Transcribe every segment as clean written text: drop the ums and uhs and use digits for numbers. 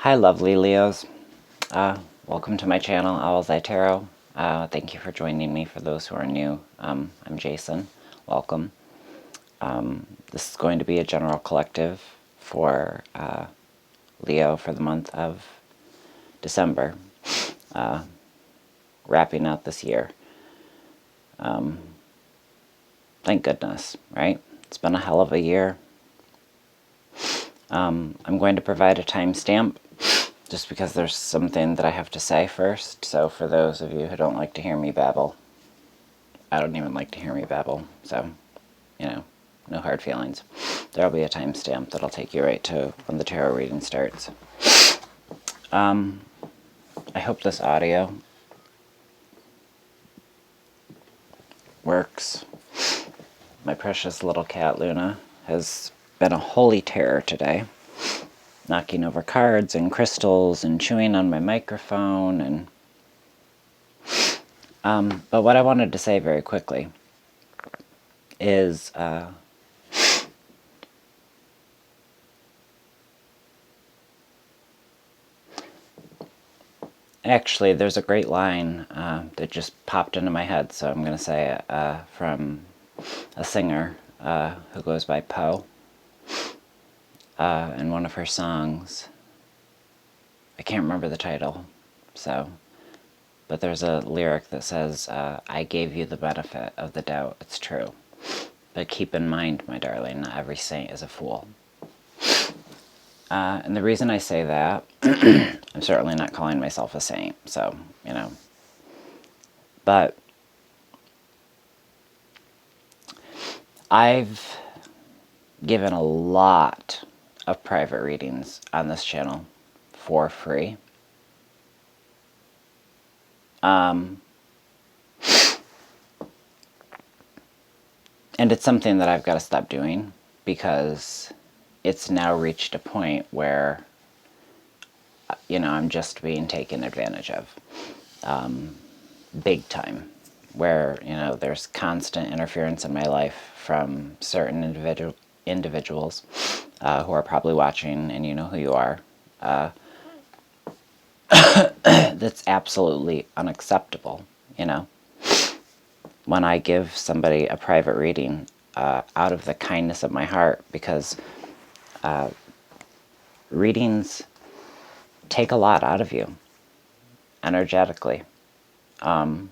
Hi lovely Leos, welcome to my channel, Owlets Tarot. Thank you for joining me. For those who are new, I'm Jason. Welcome. This is going to be a general collective for Leo for the month of December, wrapping out this year. Thank goodness, right? It's been a hell of a year. I'm going to provide a timestamp just because there's something that I have to say first. So for those of you who don't like to hear me babble, I don't even like to hear me babble, so, no hard feelings. There'll be a timestamp that'll take you right to when the tarot reading starts. I hope this audio works. My precious little cat Luna has been a holy terror today, knocking over cards and crystals and chewing on my microphone. But what I wanted to say very quickly is actually, there's a great line that just popped into my head, so I'm going to say it from a singer who goes by Poe. In one of her songs, I can't remember the title, but there's a lyric that says, I gave you the benefit of the doubt, it's true. But keep in mind, my darling, not every saint is a fool. And the reason I say that, I'm certainly not calling myself a saint, so, But I've given a lot of private readings on this channel for free. And it's something that I've got to stop doing because it's now reached a point where, I'm just being taken advantage of. Big time. Where, there's constant interference in my life from certain individuals who are probably watching, and you know who you are. That's absolutely unacceptable, When I give somebody a private reading out of the kindness of my heart, because readings take a lot out of you, energetically. And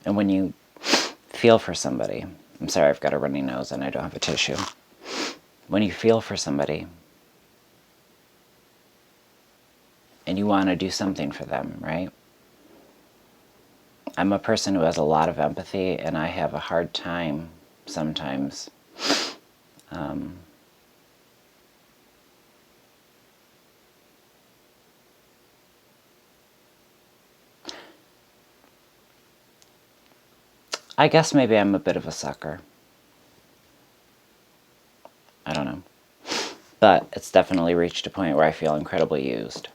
when you feel for somebody, I'm sorry, I've got a runny nose and I don't have a tissue. When you feel for somebody and you want to do something for them, right? I'm a person who has a lot of empathy, and I have a hard time sometimes I guess maybe I'm a bit of a sucker. I don't know. But it's definitely reached a point where I feel incredibly used.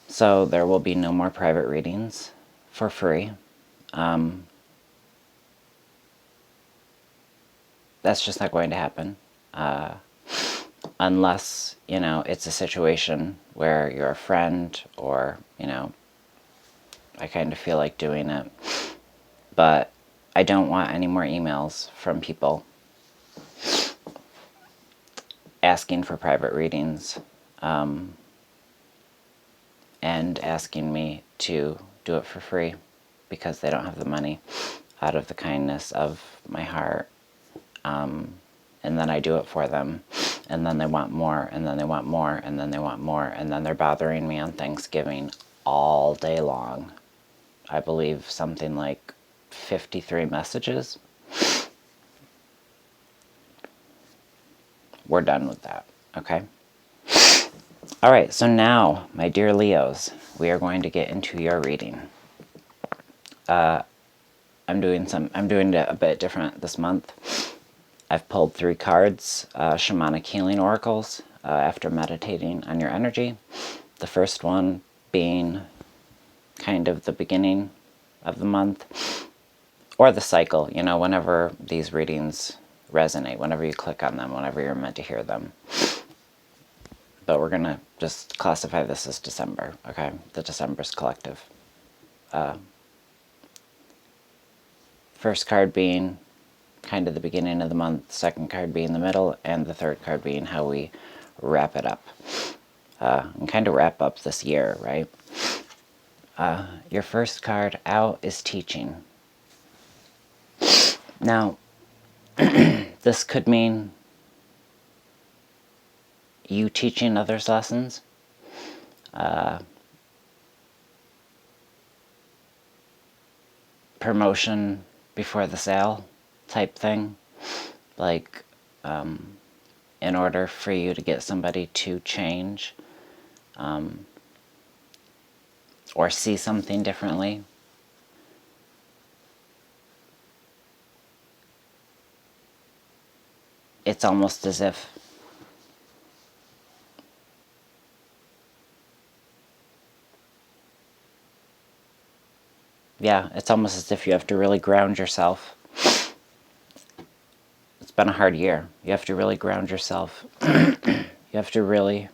So there will be no more private readings for free. That's just not going to happen. Unless, it's a situation where you're a friend or, I kind of feel like doing it. But I don't want any more emails from people asking for private readings and asking me to do it for free because they don't have the money, out of the kindness of my heart. And then I do it for them, and then they want more, and then they want more, and then they want more, and then they're bothering me on Thanksgiving all day long. I believe something like 53 messages. We're done with that, okay? All right, so now, my dear Leos, we are going to get into your reading. I'm doing it a bit different this month. I've pulled 3 cards, shamanic healing oracles, after meditating on your energy. The first one being kind of the beginning of the month, or the cycle, whenever these readings resonate, whenever you click on them, whenever you're meant to hear them. but we're going to just classify this as December, okay? The December's collective. First card being kind of the beginning of the month, second card being the middle, and the third card being how we wrap it up. And kind of wrap up this year, right? Your first card out is teaching. Now, this could mean you teaching others lessons. Promotion before the sale type thing. Like, in order for you to get somebody to change or see something differently, it's almost as if it's almost as if you have to really ground yourself. It's been a hard year. You have to really ground yourself. You have to really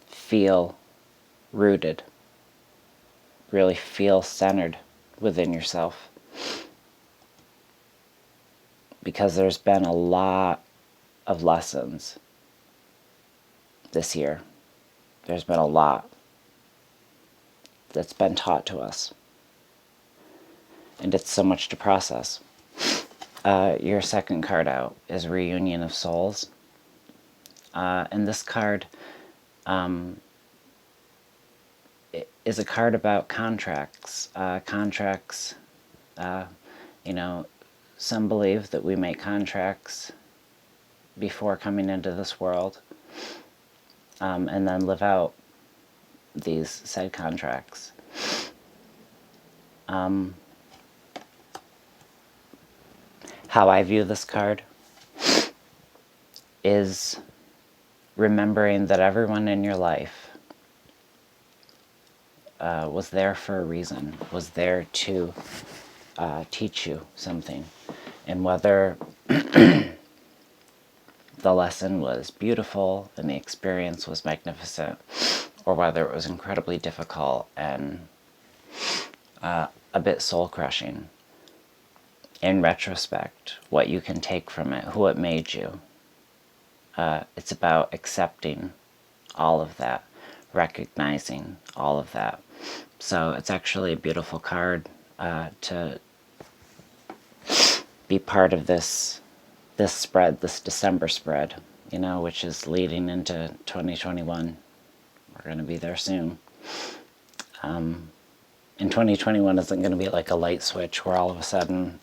feel rooted, really feel centered within yourself. Because there's been a lot of lessons this year. There's been a lot that's been taught to us. And it's so much to process. Your second card out is Reunion of Souls. And this card is a card about contracts. Contracts, you know, some believe that we make contracts before coming into this world, and then live out these said contracts. How I view this card is remembering that everyone in your life was there for a reason, was there to teach you something. And whether the lesson was beautiful and the experience was magnificent, or whether it was incredibly difficult and a bit soul-crushing, in retrospect, what you can take from it, who it made you, it's about accepting all of that, recognizing all of that. So it's actually a beautiful card to be part of this spread, this December spread, you know, which is leading into 2021. We're going to be there soon. And 2021 isn't going to be like a light switch where all of a sudden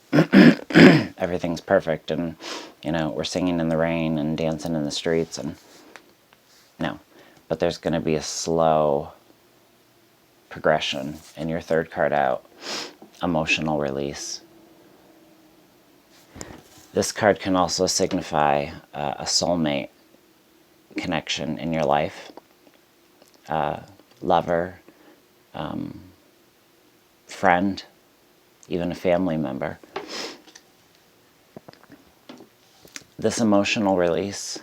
everything's perfect and, you know, we're singing in the rain and dancing in the streets. And no, but there's going to be a slow progression. And your third card out, emotional release. This card can also signify a soulmate connection in your life, lover, friend, even a family member. This emotional release,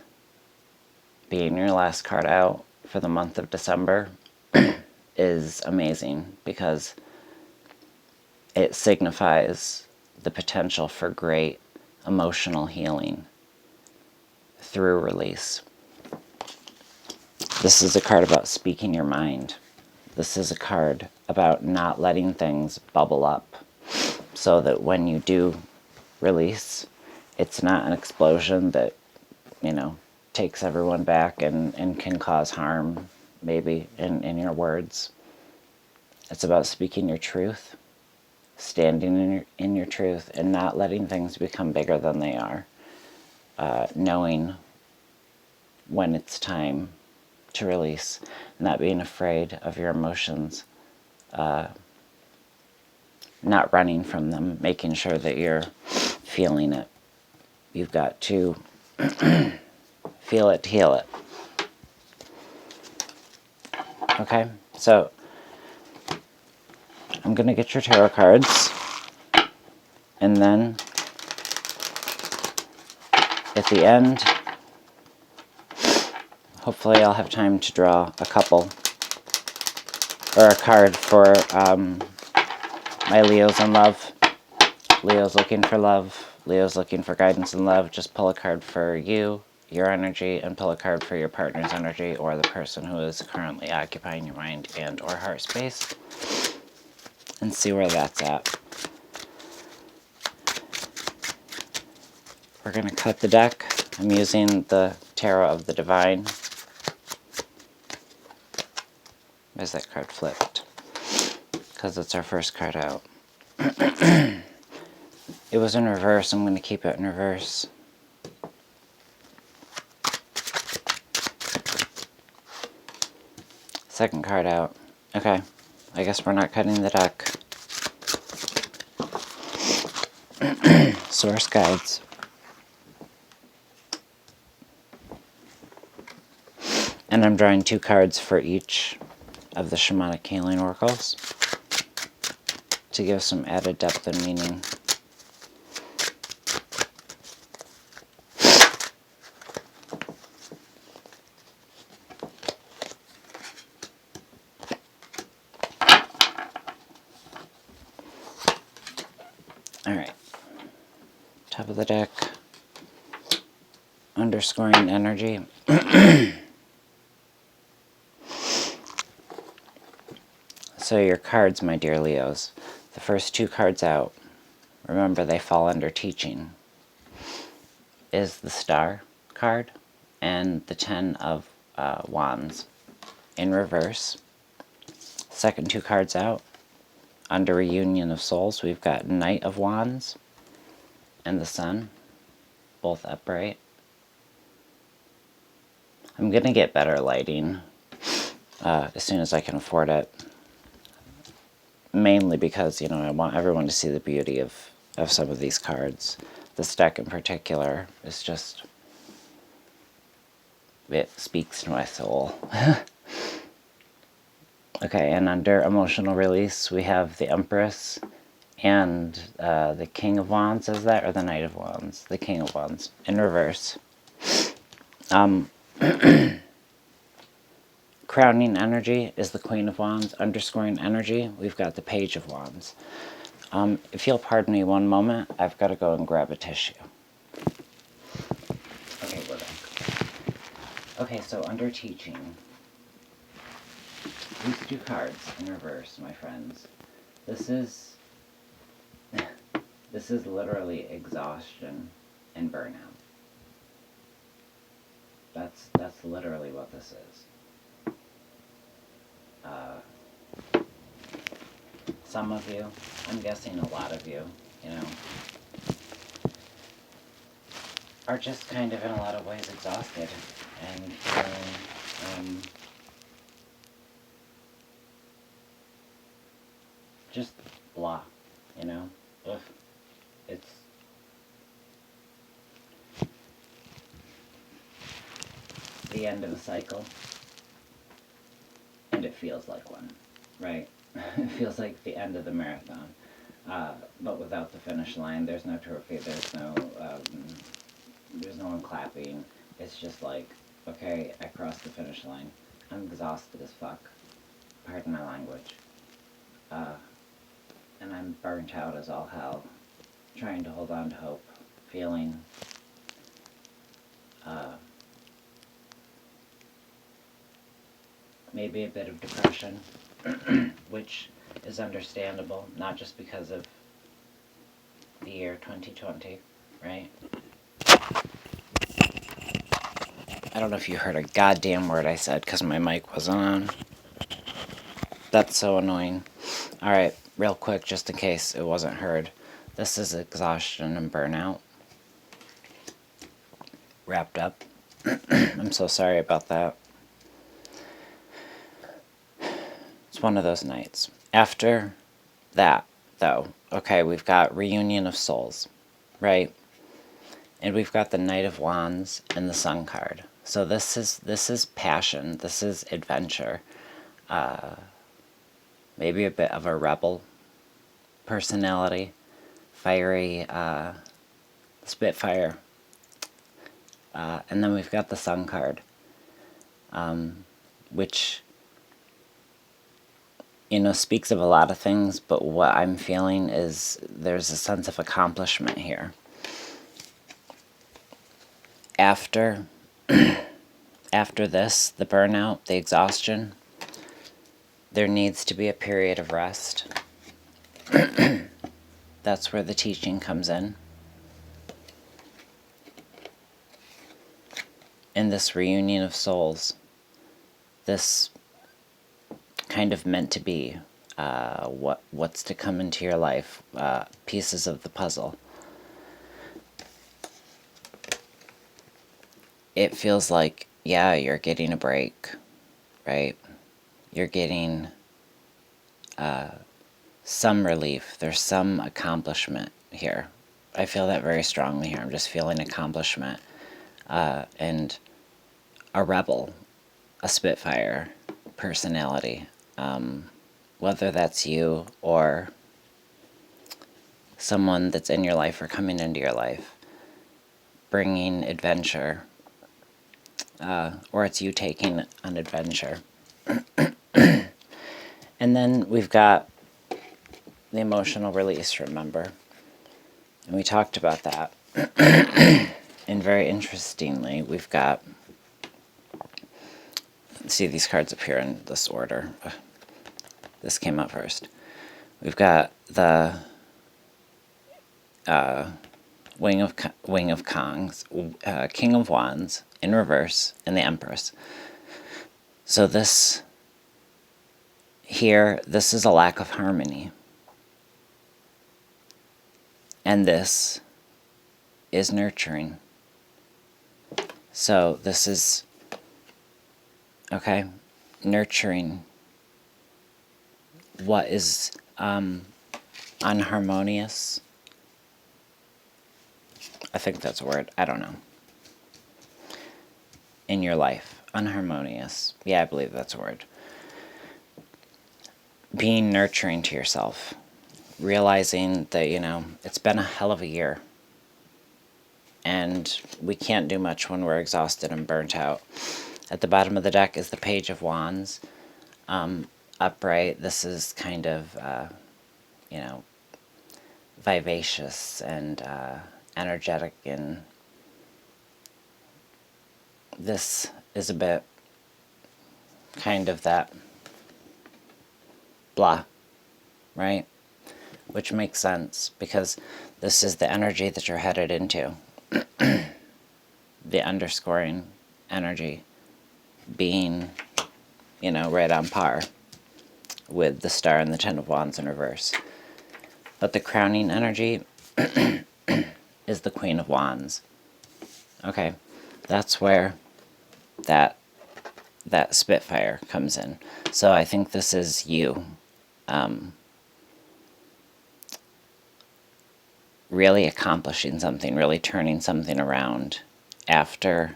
being your last card out for the month of December, is amazing because it signifies the potential for great emotional healing through release. This is a card about speaking your mind. This is a card about not letting things bubble up so that when you do release, it's not an explosion that, you know, takes everyone back and can cause harm, maybe, in your words. It's about speaking your truth, standing in your truth, and not letting things become bigger than they are. Knowing when it's time to release, not being afraid of your emotions, not running from them, making sure that you're feeling it. You've got to feel it to heal it. Okay, so I'm going to get your tarot cards, and then at the end, hopefully I'll have time to draw a couple, or a card for my Leos in love. Leo's looking for love. Leo's looking for guidance in love. Just pull a card for you, your energy, and pull a card for your partner's energy, or the person who is currently occupying your mind and or heart space, and see where that's at. We're going to cut the deck. I'm using the Tarot of the Divine. Where's that card flipped? Because it's our first card out. It was in reverse. I'm going to keep it in reverse. Second card out. Okay. I guess we're not cutting the deck. Source guides. And I'm drawing 2 cards for each of the shamanic healing oracles to give some added depth and meaning. Alright. Top of the deck. Underscoring energy. So your cards, my dear Leos, the first 2 cards out, remember they fall under teaching, is the Star card and the 10 of Wands in reverse. Second 2 cards out, under Reunion of Souls, we've got Knight of Wands and the Sun, both upright. I'm going to get better lighting as soon as I can afford it. Mainly because, you know, I want everyone to see the beauty of some of these cards. This deck in particular is just, it speaks to my soul. Okay, and under Emotional Release, we have the Empress and the King of Wands, is that? Or the Knight of Wands? The King of Wands, in reverse. Crowning energy is the Queen of Wands. Underscoring energy, we've got the Page of Wands. If you'll pardon me one moment, I've got to go and grab a tissue. Okay, we're back. Okay, so under teaching, these 2 cards in reverse, my friends. This is literally exhaustion and burnout. That's literally what this is. Some of you, I'm guessing a lot of you, you know, are just kind of in a lot of ways exhausted and feeling just blah, you know. Ugh. It's the end of a cycle, and it feels like one, right? It feels like the end of the marathon, but without the finish line. There's no trophy, there's no one clapping. It's just like, okay, I crossed the finish line. I'm exhausted as fuck, pardon my language, and I'm burnt out as all hell, trying to hold on to hope, feeling maybe a bit of depression, which is understandable, not just because of the year 2020, right? I don't know if you heard a goddamn word I said because my mic wasn't on. That's so annoying. Alright, real quick, just in case it wasn't heard. This is exhaustion and burnout. Wrapped up. I'm so sorry about that. It's one of those nights. After that, though, okay, we've got Reunion of Souls, right? And we've got the Knight of Wands and the Sun card. So this is passion. This is adventure. Maybe a bit of a rebel personality, fiery, Spitfire. And then we've got the Sun card. which, speaks of a lot of things, but what I'm feeling is there's a sense of accomplishment here. After this, the burnout, the exhaustion, there needs to be a period of rest. That's where the teaching comes in. In this reunion of souls, this kind of meant to be, what's to come into your life, pieces of the puzzle. It feels like, yeah, you're getting a break, right? You're getting some relief. There's some accomplishment here. I feel that very strongly here. I'm just feeling accomplishment. And a rebel, a Spitfire personality. Whether that's you or someone that's in your life or coming into your life, bringing adventure, or it's you taking an adventure. And then we've got the emotional release, remember? And we talked about that. And very interestingly, we've got, see, these cards appear in this order. This came up first. We've got the Wing of Kongs, King of Wands in reverse, and the Empress. So this here, this is a lack of harmony. And this is nurturing. So this is, okay, nurturing what is unharmonious. I think that's a word. I don't know. In your life. Unharmonious. Yeah, I believe that's a word. Being nurturing to yourself. Realizing that, it's been a hell of a year. And we can't do much when we're exhausted and burnt out. At the bottom of the deck is the Page of Wands. Upright, this is kind of, vivacious and energetic, and this is a bit kind of that blah, right? Which makes sense, because this is the energy that you're headed into. The underscoring energy being, right on par with the Star and the Ten of Wands in reverse. But the crowning energy is the Queen of Wands. Okay, that's where that Spitfire comes in. So I think this is you. Really accomplishing something, really turning something around after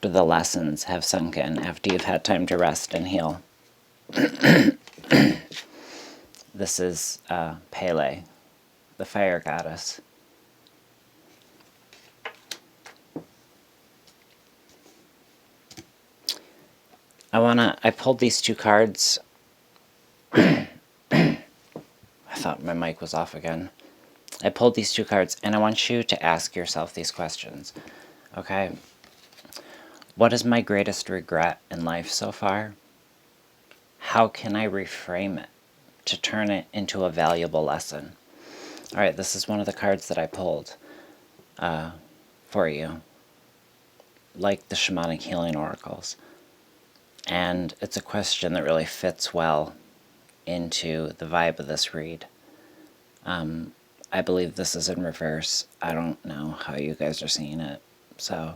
the lessons have sunk in, after you've had time to rest and heal. This is Pele, the fire goddess. I pulled these two cards. I thought my mic was off again. I pulled these two cards, and I want you to ask yourself these questions. Okay? What is my greatest regret in life so far? How can I reframe it to turn it into a valuable lesson? All right, this is one of the cards that I pulled for you, like the Shamanic Healing Oracles. And it's a question that really fits well into the vibe of this read. I believe this is in reverse. I don't know how you guys are seeing it, so.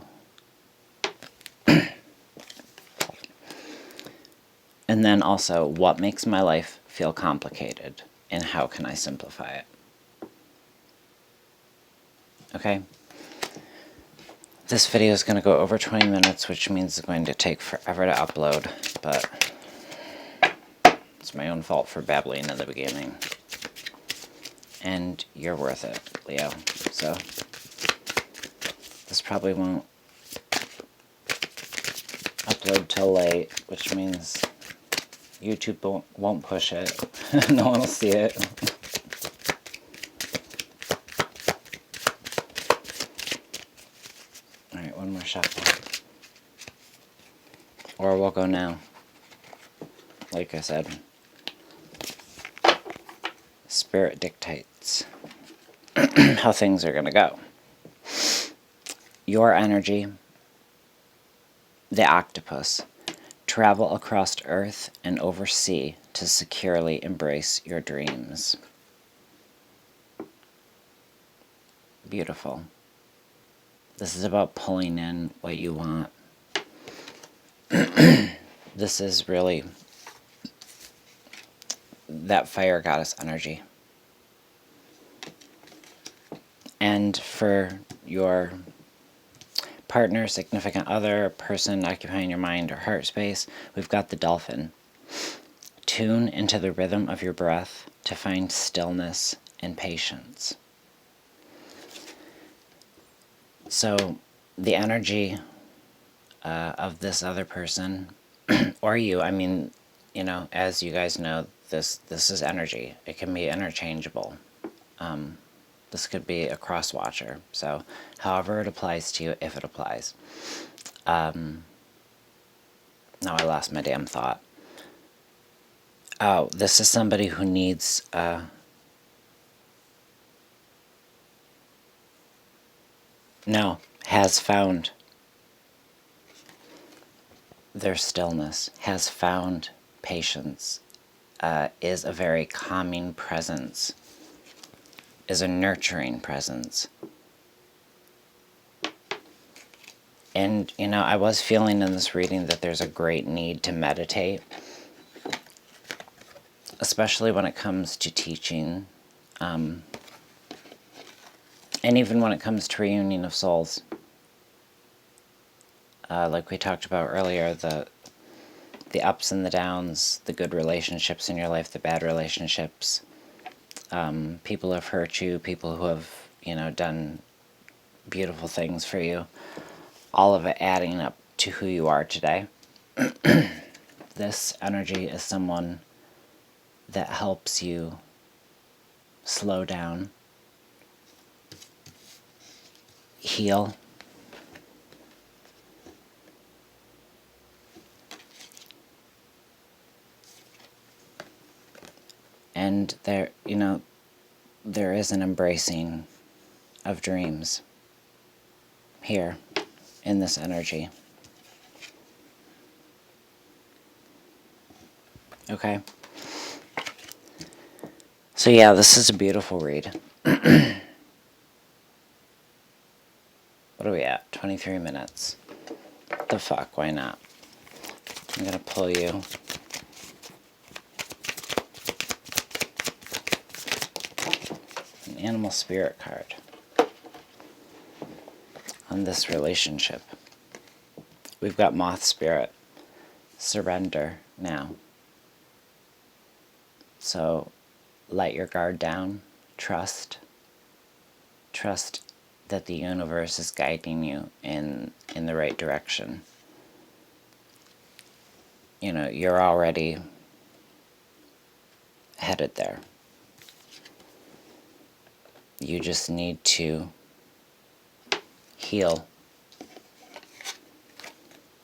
And then also, what makes my life feel complicated, and how can I simplify it? Okay? This video is going to go over 20 minutes, which means it's going to take forever to upload, but it's my own fault for babbling in the beginning. And you're worth it, Leo. So, this probably won't upload till late, which means YouTube won't push it. No one will see it. Alright, one more shuffle. Or we'll go now. Like I said. Spirit dictates how things are going to go. Your energy, the octopus, travel across earth and over sea to securely embrace your dreams. Beautiful. This is about pulling in what you want. This is really that fire goddess energy. And for your partner, significant other, person occupying your mind or heart space, we've got the dolphin. Tune into the rhythm of your breath to find stillness and patience. So the energy of this other person, or you, I mean, you know, as you guys know, this is energy. It can be interchangeable. This could be a cross-watcher. So however it applies to you, if it applies. Now I lost my damn thought. Oh, this is somebody who needs... no, has found their stillness, has found patience, is a very calming presence, is a nurturing presence. And, you know, I was feeling in this reading that there's a great need to meditate, especially when it comes to teaching, and even when it comes to reunion of souls. Like we talked about earlier, the ups and the downs, the good relationships in your life, the bad relationships, people who have hurt you, people who have, you know, done beautiful things for you, all of it adding up to who you are today. This energy is someone that helps you slow down, heal, and there, you know, there is an embracing of dreams here in this energy. Okay? So yeah, this is a beautiful read. What are we at? 23 minutes. The fuck, why not? I'm gonna pull you an animal spirit card on this relationship. We've got moth spirit. Surrender now. So let your guard down. Trust that the universe is guiding you in the right direction. You know, you're already headed there. You just need to heal.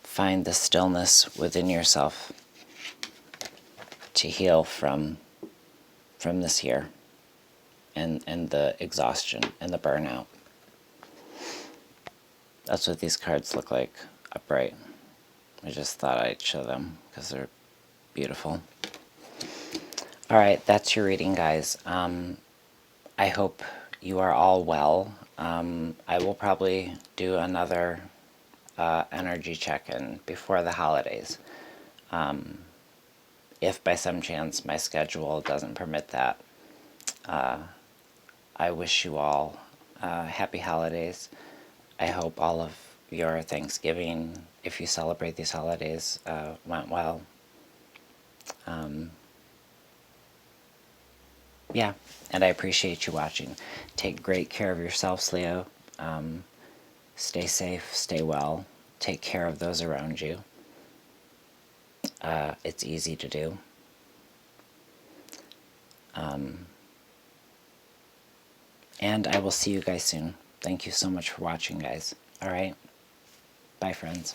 Find the stillness within yourself to heal from this here and the exhaustion and the burnout. That's what these cards look like upright. I just thought I'd show them because they're beautiful. Alright, that's your reading, guys. I hope you are all well. I will probably do another energy check-in before the holidays. If by some chance my schedule doesn't permit that. I wish you all happy holidays. I hope all of your Thanksgiving, if you celebrate these holidays, went well. Yeah, and I appreciate you watching. Take great care of yourselves, Leo. Stay safe, stay well. Take care of those around you. it's easy to do. And I will see you guys soon. Thank you so much for watching, guys. All right. Bye, friends.